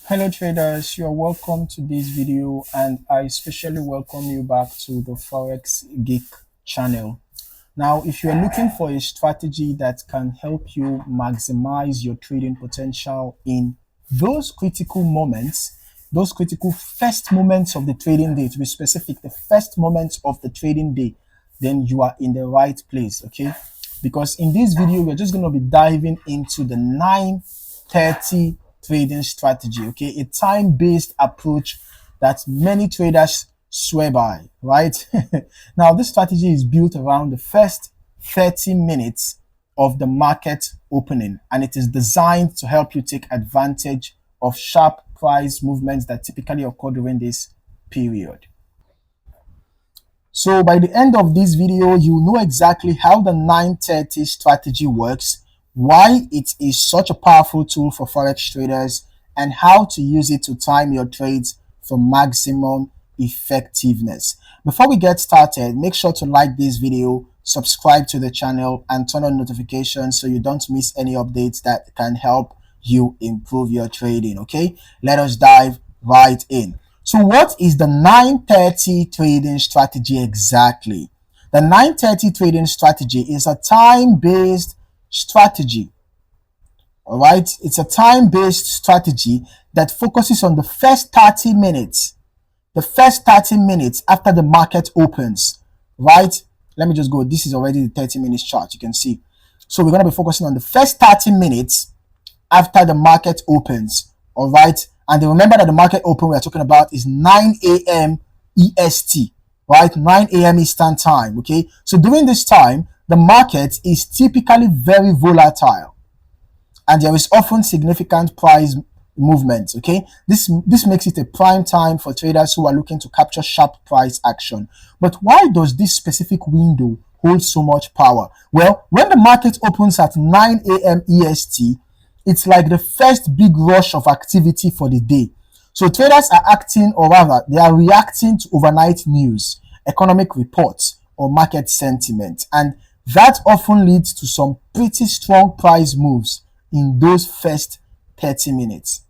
Hello traders, you are welcome to this video and I especially welcome you back to the Forex Geek channel. Now, if you are looking for a strategy that can help you maximize your trading potential in those critical moments, those critical first moments of the trading day, to be specific, the first moments of the trading day, then you are in the right place, okay? Because in this video, we're just going to be diving into the 9:30 trading strategy, okay? A time-based approach that many traders swear by, right? Now, this strategy is built around the first 30 minutes of the market opening, and it is designed to help you take advantage of sharp price movements that typically occur during this period. So by the end of this video, you know exactly how the 9:30 strategy works, why it is such a powerful tool for Forex traders, and how to use it to time your trades for maximum effectiveness. Before we get started, make sure to like this video, subscribe to the channel, and turn on notifications so you don't miss any updates that can help you improve your trading, okay? Let us dive right in. So what is the 9:30 trading strategy exactly? The 9:30 trading strategy is a time-based strategy. All right, it's a time-based strategy that focuses on the first 30 minutes. The first 30 minutes after the market opens, right? Let me just go. This is already the 30 minutes chart. You can see. So we're going to be focusing on the first 30 minutes after the market opens. All right. And remember that the market open we're talking about is 9 a.m. EST, right? 9 a.m. Eastern time, okay? So during this time, the market is typically very volatile and there is often significant price movement, okay? This makes it a prime time for traders who are looking to capture sharp price action. But why does this specific window hold so much power? Well, when the market opens at 9 a.m. EST, it's like the first big rush of activity for the day. So traders are acting, or rather, they are reacting to overnight news, economic reports, or market sentiment. And that often leads to some pretty strong price moves in those first 30 minutes.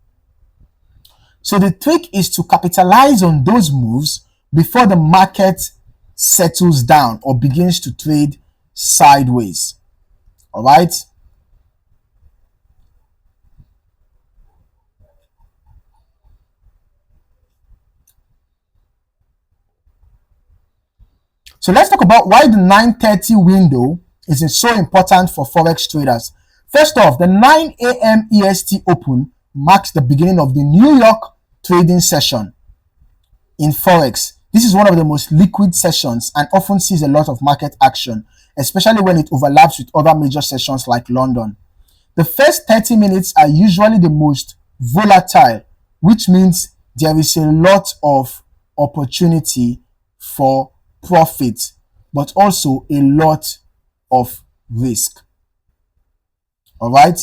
So the trick is to capitalize on those moves before the market settles down or begins to trade sideways. All right? So let's talk about why the 9:30 window is so important for Forex traders. First off, the 9 a.m. EST open marks the beginning of the New York trading session in Forex. This is one of the most liquid sessions and often sees a lot of market action, especially when it overlaps with other major sessions like London. The first 30 minutes are usually the most volatile, which means there is a lot of opportunity for profit, but also a lot of risk. All right.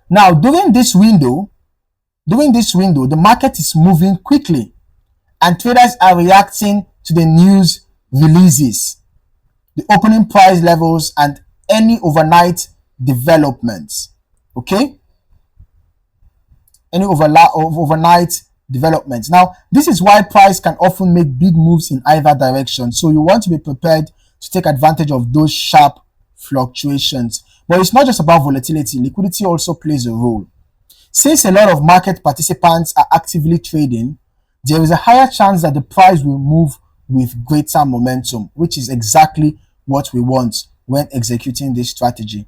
Now, during this window, the market is moving quickly and traders are reacting to the news releases, the opening price levels, and any overnight developments. Okay? Any overnight developments. Now, this is why price can often make big moves in either direction. So you want to be prepared to take advantage of those sharp fluctuations. But it's not just about volatility. Liquidity also plays a role. Since a lot of market participants are actively trading, there is a higher chance that the price will move with greater momentum, which is exactly what we want when executing this strategy.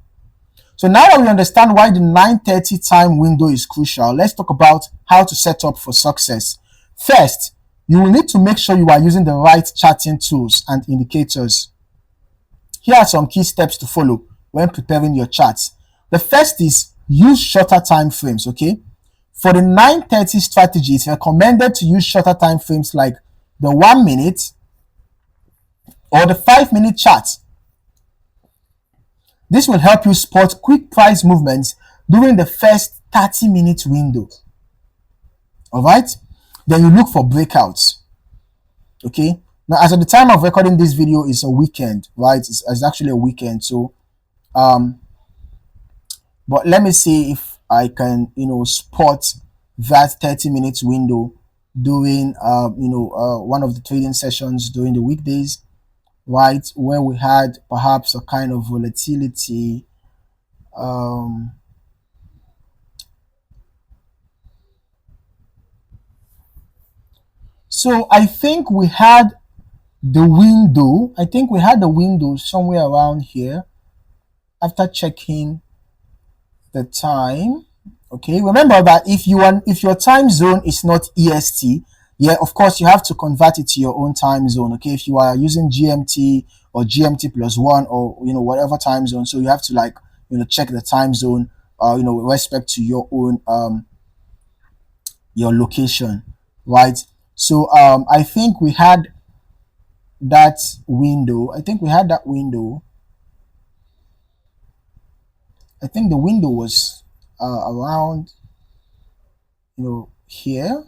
So now that we understand why the 9:30 time window is crucial, let's talk about how to set up for success. First, you will need to make sure you are using the right charting tools and indicators. Here are some key steps to follow when preparing your charts. The first is use shorter time frames, okay? For the 9:30 strategy, it's recommended to use shorter time frames like the 1 minute or the 5-minute chart. This will help you spot quick price movements during the first 30-minute window. All right? Then you look for breakouts. Okay? Now, as at the time of recording this video, it's a weekend, right? It's actually a weekend. So, but let me see if I can, spot that 30 minutes window during one of the trading sessions during the weekdays, right, where we had perhaps a kind of volatility. um so I think we had the window somewhere around here after checking the time. Okay, remember that if your time zone is not EST, yeah, of course you have to convert it to your own time zone. Okay, if you are using GMT or GMT plus one, or whatever time zone, so you have to, like, check the time zone, with respect to your own your location, right? So I think we had that window. I think the window was around, here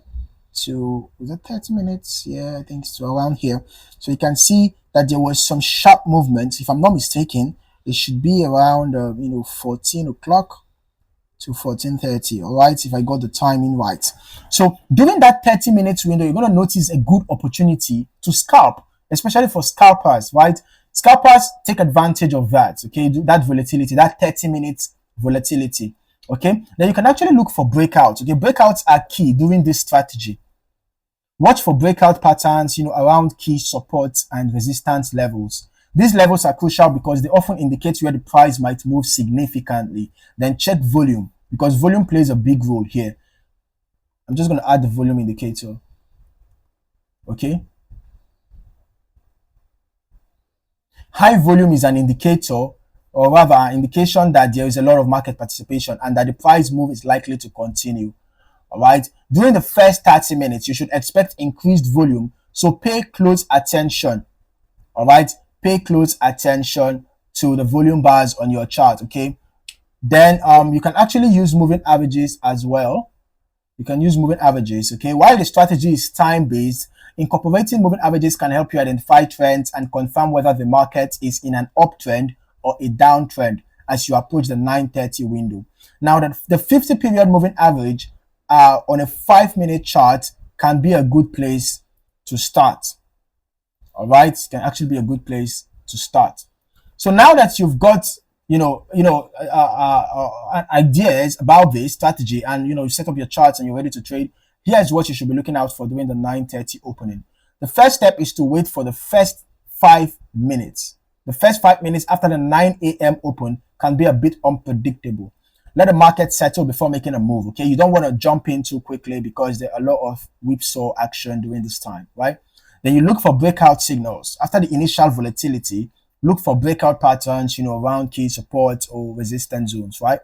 to, was it 30 minutes? Yeah, I think it's around here. So you can see that there was some sharp movement. If I'm not mistaken, it should be around 14 o'clock to 14:30. All right, if I got the timing right. So during that 30 minutes window, you're going to notice a good opportunity to scalp, especially for scalpers, right? Scalpers take advantage of that. Okay, that volatility, that 30 minutes volatility. Okay, then you can actually look for breakouts. Okay, breakouts are key during this strategy. Watch for breakout patterns, around key support and resistance levels. These levels are crucial because they often indicate where the price might move significantly. Then check volume, because volume plays a big role here. I'm just going to add the volume indicator. Okay. High volume is an indicator, or rather an indication that there is a lot of market participation and that the price move is likely to continue. All right. During the first 30 minutes, you should expect increased volume. So pay close attention. All right. Pay close attention to the volume bars on your chart. Okay. Then you can actually use moving averages as well. You can use moving averages. Okay. While the strategy is time based, incorporating moving averages can help you identify trends and confirm whether the market is in an uptrend or a downtrend as you approach the 9:30 window. Now, the 50 period moving average on a 5-minute chart can be a good place to start. All right, it can actually be a good place to start. So now that you've got ideas about this strategy, and you set up your charts and you're ready to trade, here's what you should be looking out for during the 9:30 opening. The first step is to wait for the first 5 minutes. The first 5 minutes after the 9 a.m. open can be a bit unpredictable. Let the market settle before making a move. Okay, you don't want to jump in too quickly because there are a lot of whipsaw action during this time, right? Then you look for breakout signals. After the initial volatility, look for breakout patterns, around key support or resistance zones, right?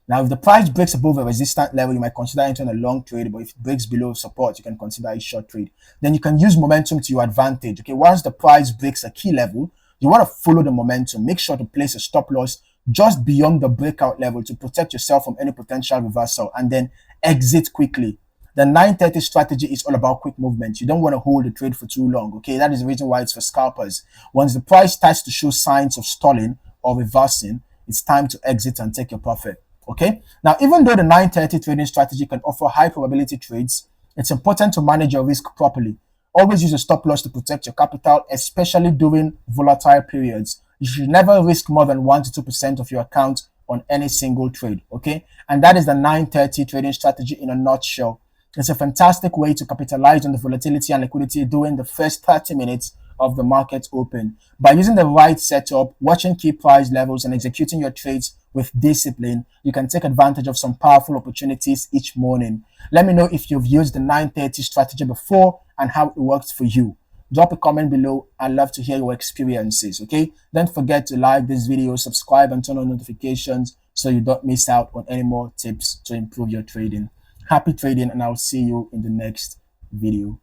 Now, if the price breaks above a resistance level, you might consider entering a long trade, but if it breaks below support, you can consider a short trade. Then you can use momentum to your advantage. Okay, once the price breaks a key level, you want to follow the momentum. Make sure to place a stop loss just beyond the breakout level to protect yourself from any potential reversal, and then exit quickly. The 9:30 strategy is all about quick movement. You don't want to hold the trade for too long. Okay, that is the reason why it's for scalpers. Once the price starts to show signs of stalling or reversing, it's time to exit and take your profit. Okay, now even though the 9:30 trading strategy can offer high probability trades, it's important to manage your risk properly. Always use a stop loss to protect your capital, especially during volatile periods. You should never risk more than 1 to 2% of your account on any single trade. Okay, and that is the 9:30 trading strategy in a nutshell. It's a fantastic way to capitalize on the volatility and liquidity during the first 30 minutes of the market open. By using the right setup, watching key price levels, and executing your trades with discipline, you can take advantage of some powerful opportunities each morning. Let me know if you've used the 9:30 strategy before and how it works for you. Drop a comment below. I'd love to hear your experiences. Okay, don't forget to like this video, subscribe, and turn on notifications so you don't miss out on any more tips to improve your trading. Happy trading, and I'll see you in the next video.